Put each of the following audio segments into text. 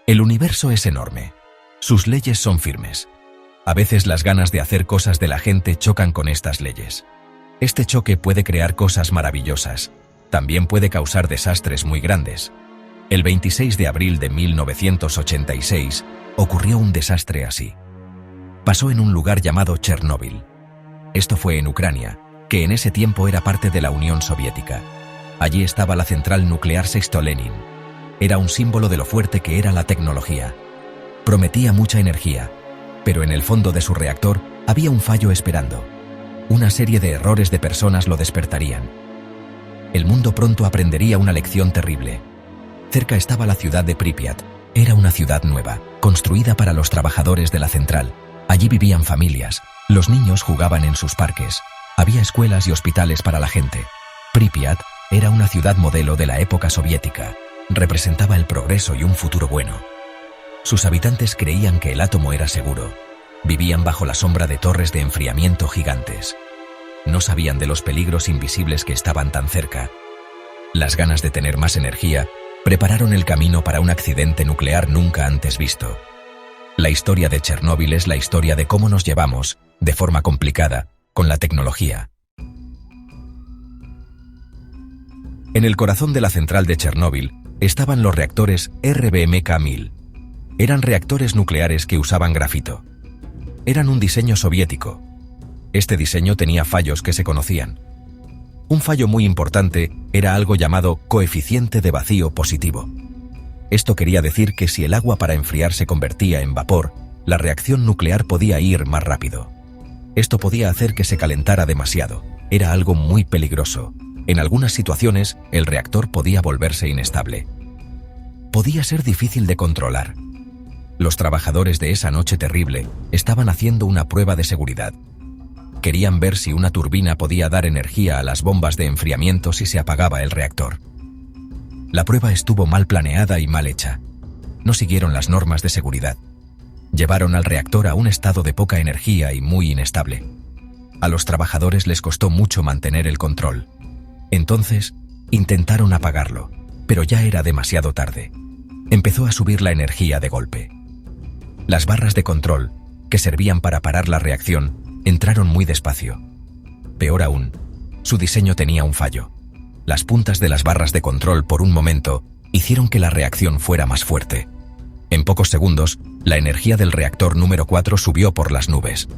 El universo es enorme. Sus leyes son firmes. A veces las ganas de hacer cosas de la gente chocan con estas leyes. Este choque puede crear cosas maravillosas. También puede causar desastres muy grandes. El 26 de abril de 1986 ocurrió un desastre así. Pasó en un lugar llamado Chernóbil. Esto fue en Ucrania, que en ese tiempo era parte de la Unión Soviética. Allí estaba la central nuclear Sexto-Lenin. Era un símbolo de lo fuerte que era la tecnología. Prometía mucha energía, pero en el fondo de su reactor había un fallo esperando. Una serie de errores de personas lo despertarían. El mundo pronto aprendería una lección terrible. Cerca estaba la ciudad de Pripyat. Era una ciudad nueva, construida para los trabajadores de la central. Allí vivían familias, los niños jugaban en sus parques, había escuelas y hospitales para la gente. Pripyat era una ciudad modelo de la época soviética. Representaba el progreso y un futuro bueno. Sus habitantes creían que el átomo era seguro. Vivían bajo la sombra de torres de enfriamiento gigantes. No sabían de los peligros invisibles que estaban tan cerca. Las ganas de tener más energía prepararon el camino para un accidente nuclear nunca antes visto. La historia de Chernóbil es la historia de cómo nos llevamos, de forma complicada, con la tecnología. En el corazón de la central de Chernóbil estaban los reactores RBMK-1000. Eran reactores nucleares que usaban grafito. Eran un diseño soviético. Este diseño tenía fallos que se conocían. Un fallo muy importante era algo llamado coeficiente de vacío positivo. Esto quería decir que si el agua para enfriar se convertía en vapor, la reacción nuclear podía ir más rápido. Esto podía hacer que se calentara demasiado. Era algo muy peligroso. En algunas situaciones, el reactor podía volverse inestable. Podía ser difícil de controlar. Los trabajadores de esa noche terrible estaban haciendo una prueba de seguridad. Querían ver si una turbina podía dar energía a las bombas de enfriamiento si se apagaba el reactor. La prueba estuvo mal planeada y mal hecha. No siguieron las normas de seguridad. Llevaron al reactor a un estado de poca energía y muy inestable. A los trabajadores les costó mucho mantener el control. Entonces, intentaron apagarlo, pero ya era demasiado tarde. Empezó a subir la energía de golpe. Las barras de control, que servían para parar la reacción, entraron muy despacio. Peor aún, su diseño tenía un fallo. Las puntas de las barras de control por un momento hicieron que la reacción fuera más fuerte. En pocos segundos, la energía del reactor número 4 subió por las nubes.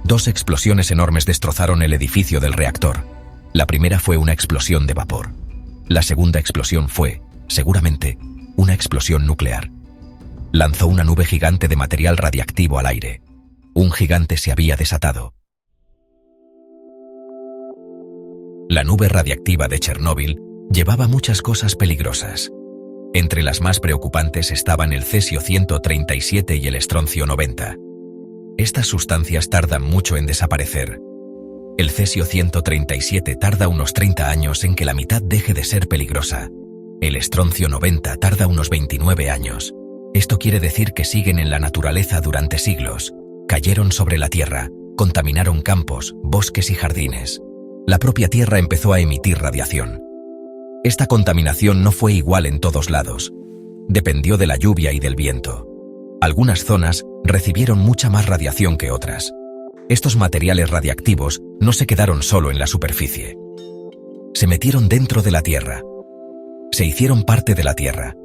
2 explosiones enormes destrozaron el edificio del reactor. La primera fue una explosión de vapor. La segunda explosión fue, seguramente, una explosión nuclear. Lanzó una nube gigante de material radiactivo al aire. Un gigante se había desatado. La nube radiactiva de Chernóbil llevaba muchas cosas peligrosas. Entre las más preocupantes estaban el cesio-137 y el estroncio-90. Estas sustancias tardan mucho en desaparecer. El cesio-137 tarda unos 30 años en que la mitad deje de ser peligrosa. El estroncio-90 tarda unos 29 años. Esto quiere decir que siguen en la naturaleza durante siglos. Cayeron sobre la Tierra, contaminaron campos, bosques y jardines. La propia Tierra empezó a emitir radiación. Esta contaminación no fue igual en todos lados. Dependió de la lluvia y del viento. Algunas zonas recibieron mucha más radiación que otras. Estos materiales radiactivos no se quedaron solo en la superficie. Se metieron dentro de la Tierra. Se hicieron parte de la Tierra.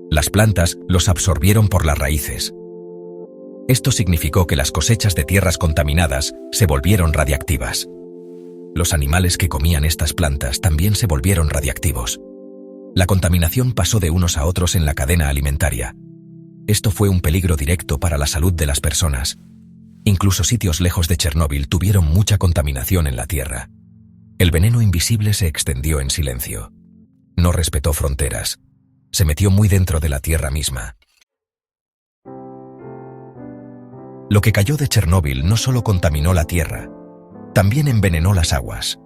Las plantas los absorbieron por las raíces. Esto significó que las cosechas de tierras contaminadas se volvieron radiactivas. Los animales que comían estas plantas también se volvieron radiactivos. La contaminación pasó de unos a otros en la cadena alimentaria. Esto fue un peligro directo para la salud de las personas. Incluso sitios lejos de Chernóbil tuvieron mucha contaminación en la Tierra. El veneno invisible se extendió en silencio. No respetó fronteras. Se metió muy dentro de la Tierra misma. Lo que cayó de Chernóbil no solo contaminó la Tierra, también envenenó las aguas.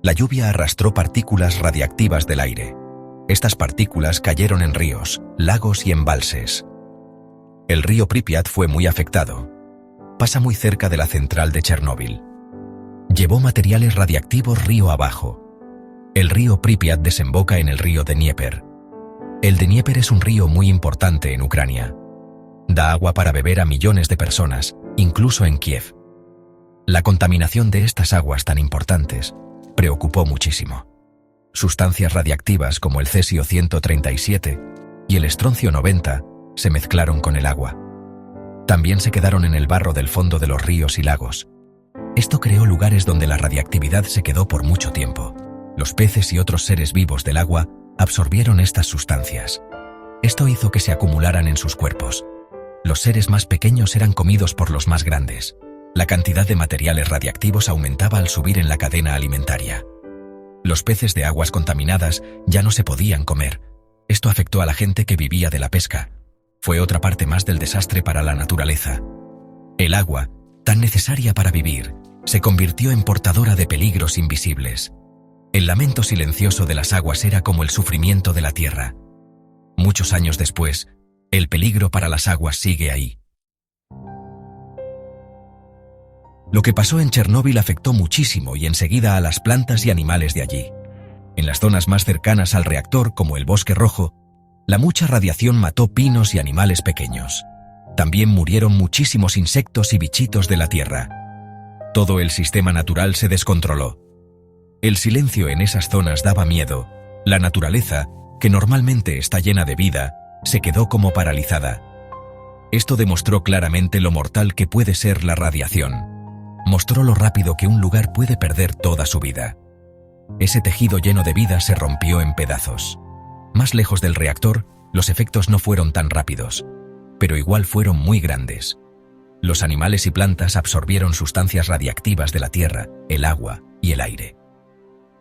La lluvia arrastró partículas radiactivas del aire. Estas partículas cayeron en ríos, lagos y embalses. El río Pripyat fue muy afectado. Pasa muy cerca de la central de Chernóbil. Llevó materiales radiactivos río abajo. El río Pripyat desemboca en el río Dnieper. El Dnieper es un río muy importante en Ucrania. Da agua para beber a millones de personas, incluso en Kiev. La contaminación de estas aguas tan importantes preocupó muchísimo. Sustancias radiactivas como el cesio-137 y el estroncio-90 se mezclaron con el agua. También se quedaron en el barro del fondo de los ríos y lagos. Esto creó lugares donde la radiactividad se quedó por mucho tiempo. Los peces y otros seres vivos del agua absorbieron estas sustancias. Esto hizo que se acumularan en sus cuerpos. Los seres más pequeños eran comidos por los más grandes. La cantidad de materiales radiactivos aumentaba al subir en la cadena alimentaria. Los peces de aguas contaminadas ya no se podían comer. Esto afectó a la gente que vivía de la pesca. Fue otra parte más del desastre para la naturaleza. El agua, tan necesaria para vivir, se convirtió en portadora de peligros invisibles. El lamento silencioso de las aguas era como el sufrimiento de la tierra. Muchos años después, el peligro para las aguas sigue ahí. Lo que pasó en Chernóbil afectó muchísimo y enseguida a las plantas y animales de allí. En las zonas más cercanas al reactor, como el Bosque Rojo, la mucha radiación mató pinos y animales pequeños. También murieron muchísimos insectos y bichitos de la tierra. Todo el sistema natural se descontroló. El silencio en esas zonas daba miedo. La naturaleza, que normalmente está llena de vida, se quedó como paralizada. Esto demostró claramente lo mortal que puede ser la radiación. Mostró lo rápido que un lugar puede perder toda su vida. Ese tejido lleno de vida se rompió en pedazos. Más lejos del reactor, los efectos no fueron tan rápidos, pero igual fueron muy grandes. Los animales y plantas absorbieron sustancias radiactivas de la tierra, el agua y el aire.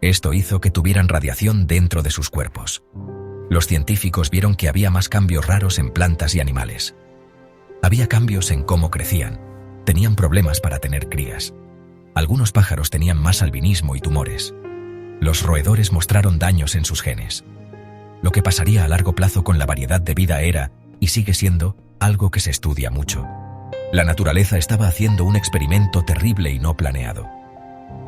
Esto hizo que tuvieran radiación dentro de sus cuerpos. Los científicos vieron que había más cambios raros en plantas y animales. Había cambios en cómo crecían. Tenían problemas para tener crías. Algunos pájaros tenían más albinismo y tumores. Los roedores mostraron daños en sus genes. Lo que pasaría a largo plazo con la variedad de vida era, y sigue siendo, algo que se estudia mucho. La naturaleza estaba haciendo un experimento terrible y no planeado.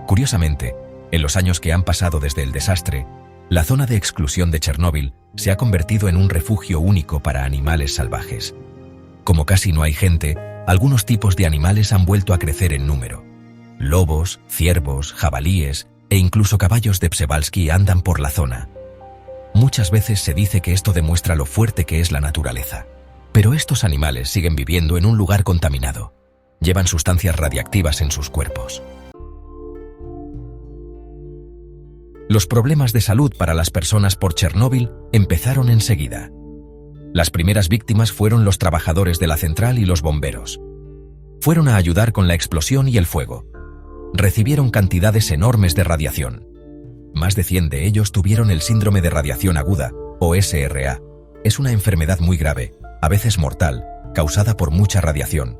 Curiosamente, en los años que han pasado desde el desastre, la zona de exclusión de Chernóbil se ha convertido en un refugio único para animales salvajes. Como casi no hay gente, algunos tipos de animales han vuelto a crecer en número. Lobos, ciervos, jabalíes e incluso caballos de Przewalski andan por la zona. Muchas veces se dice que esto demuestra lo fuerte que es la naturaleza. Pero estos animales siguen viviendo en un lugar contaminado. Llevan sustancias radiactivas en sus cuerpos. Los problemas de salud para las personas por Chernóbil empezaron enseguida. Las primeras víctimas fueron los trabajadores de la central y los bomberos. Fueron a ayudar con la explosión y el fuego. Recibieron cantidades enormes de radiación. Más de 100 de ellos tuvieron el síndrome de radiación aguda, o SRA. Es una enfermedad muy grave, a veces mortal, causada por mucha radiación.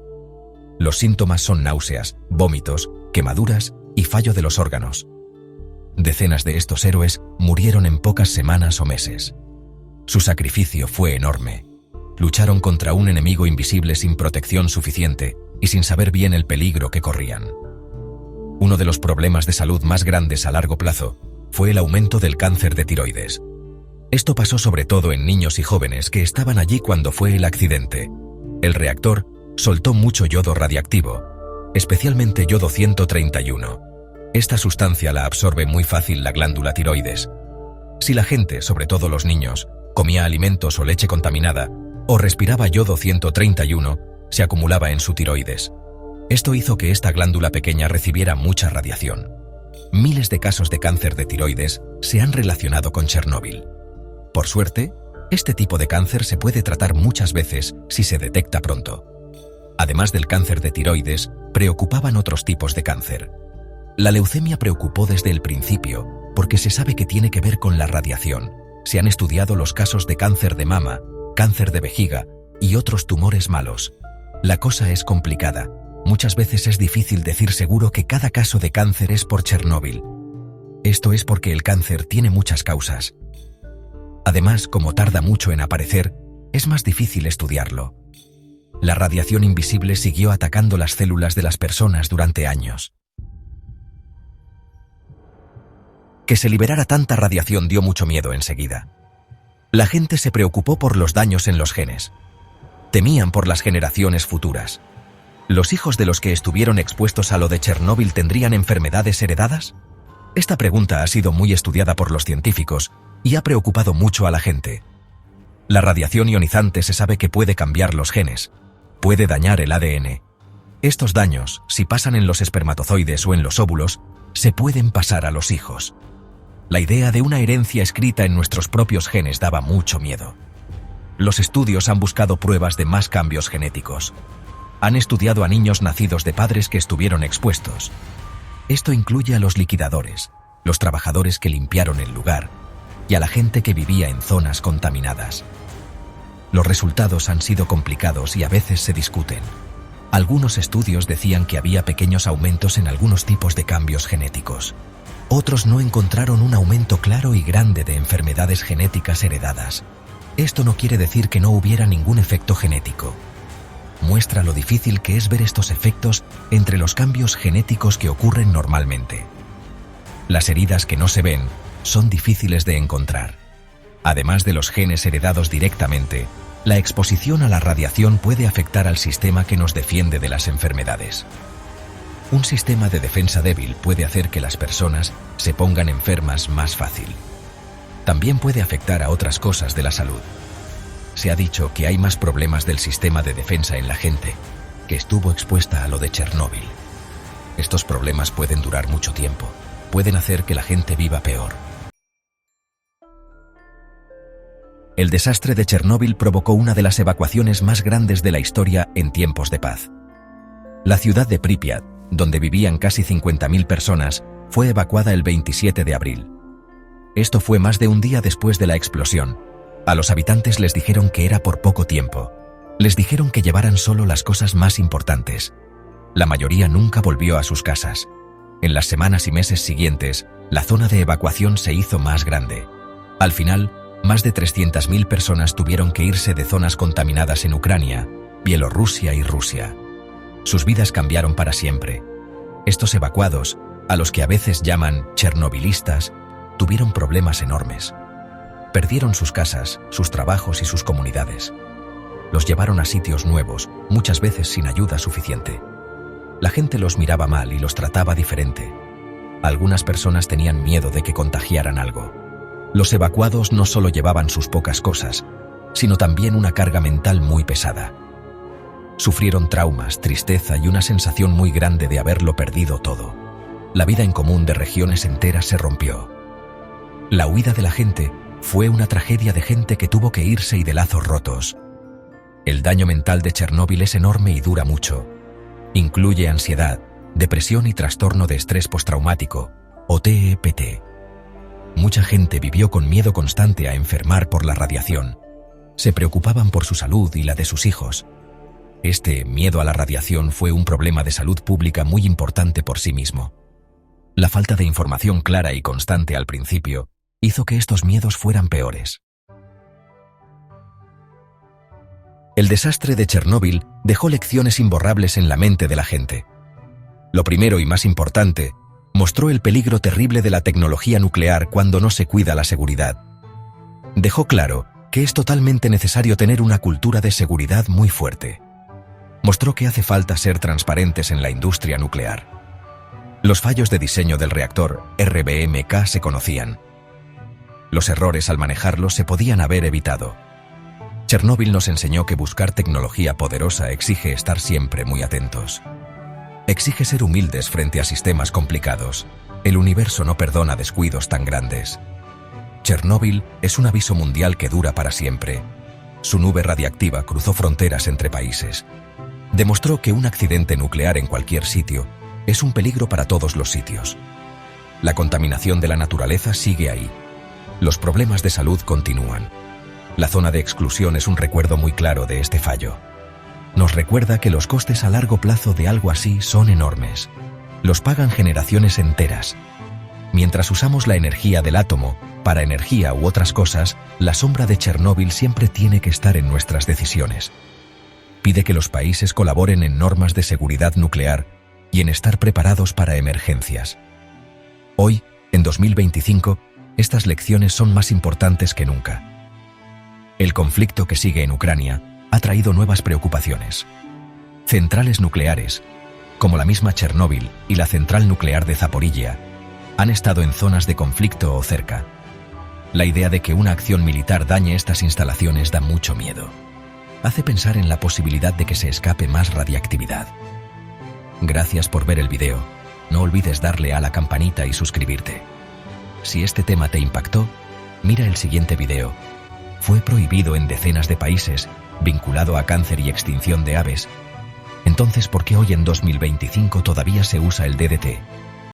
Los síntomas son náuseas, vómitos, quemaduras y fallo de los órganos. Decenas de estos héroes murieron en pocas semanas o meses. Su sacrificio fue enorme. Lucharon contra un enemigo invisible sin protección suficiente y sin saber bien el peligro que corrían. Uno de los problemas de salud más grandes a largo plazo fue el aumento del cáncer de tiroides. Esto pasó sobre todo en niños y jóvenes que estaban allí cuando fue el accidente. El reactor soltó mucho yodo radiactivo, especialmente yodo 131. Esta sustancia la absorbe muy fácil la glándula tiroides. Si la gente, sobre todo los niños, comía alimentos o leche contaminada o respiraba yodo 131, se acumulaba en su tiroides. Esto hizo que esta glándula pequeña recibiera mucha radiación. Miles de casos de cáncer de tiroides se han relacionado con Chernóbil. Por suerte, este tipo de cáncer se puede tratar muchas veces si se detecta pronto. Además del cáncer de tiroides, preocupaban otros tipos de cáncer. La leucemia preocupó desde el principio porque se sabe que tiene que ver con la radiación. Se han estudiado los casos de cáncer de mama, cáncer de vejiga y otros tumores malos. La cosa es complicada. Muchas veces es difícil decir seguro que cada caso de cáncer es por Chernóbil. Esto es porque el cáncer tiene muchas causas. Además, como tarda mucho en aparecer, es más difícil estudiarlo. La radiación invisible siguió atacando las células de las personas durante años. Que se liberara tanta radiación dio mucho miedo enseguida. La gente se preocupó por los daños en los genes. Temían por las generaciones futuras. ¿Los hijos de los que estuvieron expuestos a lo de Chernóbil tendrían enfermedades heredadas? Esta pregunta ha sido muy estudiada por los científicos y ha preocupado mucho a la gente. La radiación ionizante se sabe que puede cambiar los genes, puede dañar el ADN. Estos daños, si pasan en los espermatozoides o en los óvulos, se pueden pasar a los hijos. La idea de una herencia escrita en nuestros propios genes daba mucho miedo. Los estudios han buscado pruebas de más cambios genéticos. Han estudiado a niños nacidos de padres que estuvieron expuestos. Esto incluye a los liquidadores, los trabajadores que limpiaron el lugar y a la gente que vivía en zonas contaminadas. Los resultados han sido complicados y a veces se discuten. Algunos estudios decían que había pequeños aumentos en algunos tipos de cambios genéticos. Otros no encontraron un aumento claro y grande de enfermedades genéticas heredadas. Esto no quiere decir que no hubiera ningún efecto genético. Muestra lo difícil que es ver estos efectos entre los cambios genéticos que ocurren normalmente. Las heridas que no se ven son difíciles de encontrar. Además de los genes heredados directamente, la exposición a la radiación puede afectar al sistema que nos defiende de las enfermedades. Un sistema de defensa débil puede hacer que las personas se pongan enfermas más fácil. También puede afectar a otras cosas de la salud. Se ha dicho que hay más problemas del sistema de defensa en la gente que estuvo expuesta a lo de Chernóbil. Estos problemas pueden durar mucho tiempo, pueden hacer que la gente viva peor. El desastre de Chernóbil provocó una de las evacuaciones más grandes de la historia en tiempos de paz. La ciudad de Pripyat, donde vivían casi 50.000 personas, fue evacuada el 27 de abril. Esto fue más de un día después de la explosión. A los habitantes les dijeron que era por poco tiempo. Les dijeron que llevaran solo las cosas más importantes. La mayoría nunca volvió a sus casas. En las semanas y meses siguientes, la zona de evacuación se hizo más grande. Al final, más de 300.000 personas tuvieron que irse de zonas contaminadas en Ucrania, Bielorrusia y Rusia. Sus vidas cambiaron para siempre. Estos evacuados, a los que a veces llaman chernobilistas, tuvieron problemas enormes. Perdieron sus casas, sus trabajos y sus comunidades. Los llevaron a sitios nuevos, muchas veces sin ayuda suficiente. La gente los miraba mal y los trataba diferente. Algunas personas tenían miedo de que contagiaran algo. Los evacuados no solo llevaban sus pocas cosas, sino también una carga mental muy pesada. Sufrieron traumas, tristeza y una sensación muy grande de haberlo perdido todo. La vida en común de regiones enteras se rompió. La huida de la gente fue una tragedia de gente que tuvo que irse y de lazos rotos. El daño mental de Chernóbil es enorme y dura mucho. Incluye ansiedad, depresión y trastorno de estrés postraumático, o TEPT. Mucha gente vivió con miedo constante a enfermar por la radiación. Se preocupaban por su salud y la de sus hijos. Este miedo a la radiación fue un problema de salud pública muy importante por sí mismo. La falta de información clara y constante al principio hizo que estos miedos fueran peores. El desastre de Chernóbil dejó lecciones imborrables en la mente de la gente. Lo primero y más importante, mostró el peligro terrible de la tecnología nuclear cuando no se cuida la seguridad. Dejó claro que es totalmente necesario tener una cultura de seguridad muy fuerte. Mostró que hace falta ser transparentes en la industria nuclear. Los fallos de diseño del reactor RBMK se conocían. Los errores al manejarlos se podían haber evitado. Chernóbil nos enseñó que buscar tecnología poderosa exige estar siempre muy atentos. Exige ser humildes frente a sistemas complicados. El universo no perdona descuidos tan grandes. Chernóbil es un aviso mundial que dura para siempre. Su nube radiactiva cruzó fronteras entre países. Demostró que un accidente nuclear en cualquier sitio es un peligro para todos los sitios. La contaminación de la naturaleza sigue ahí. Los problemas de salud continúan. La zona de exclusión es un recuerdo muy claro de este fallo. Nos recuerda que los costes a largo plazo de algo así son enormes. Los pagan generaciones enteras. Mientras usamos la energía del átomo para energía u otras cosas, la sombra de Chernóbil siempre tiene que estar en nuestras decisiones. Pide que los países colaboren en normas de seguridad nuclear y en estar preparados para emergencias. Hoy, en 2025, estas lecciones son más importantes que nunca. El conflicto que sigue en Ucrania ha traído nuevas preocupaciones. Centrales nucleares, como la misma Chernóbil y la central nuclear de Zaporilla, han estado en zonas de conflicto o cerca. La idea de que una acción militar dañe estas instalaciones da mucho miedo. Hace pensar en la posibilidad de que se escape más radiactividad. Gracias por ver el video. No olvides darle a la campanita y suscribirte. Si este tema te impactó, mira el siguiente video. Fue prohibido en decenas de países, vinculado a cáncer y extinción de aves. Entonces, ¿por qué hoy en 2025 todavía se usa el DDT?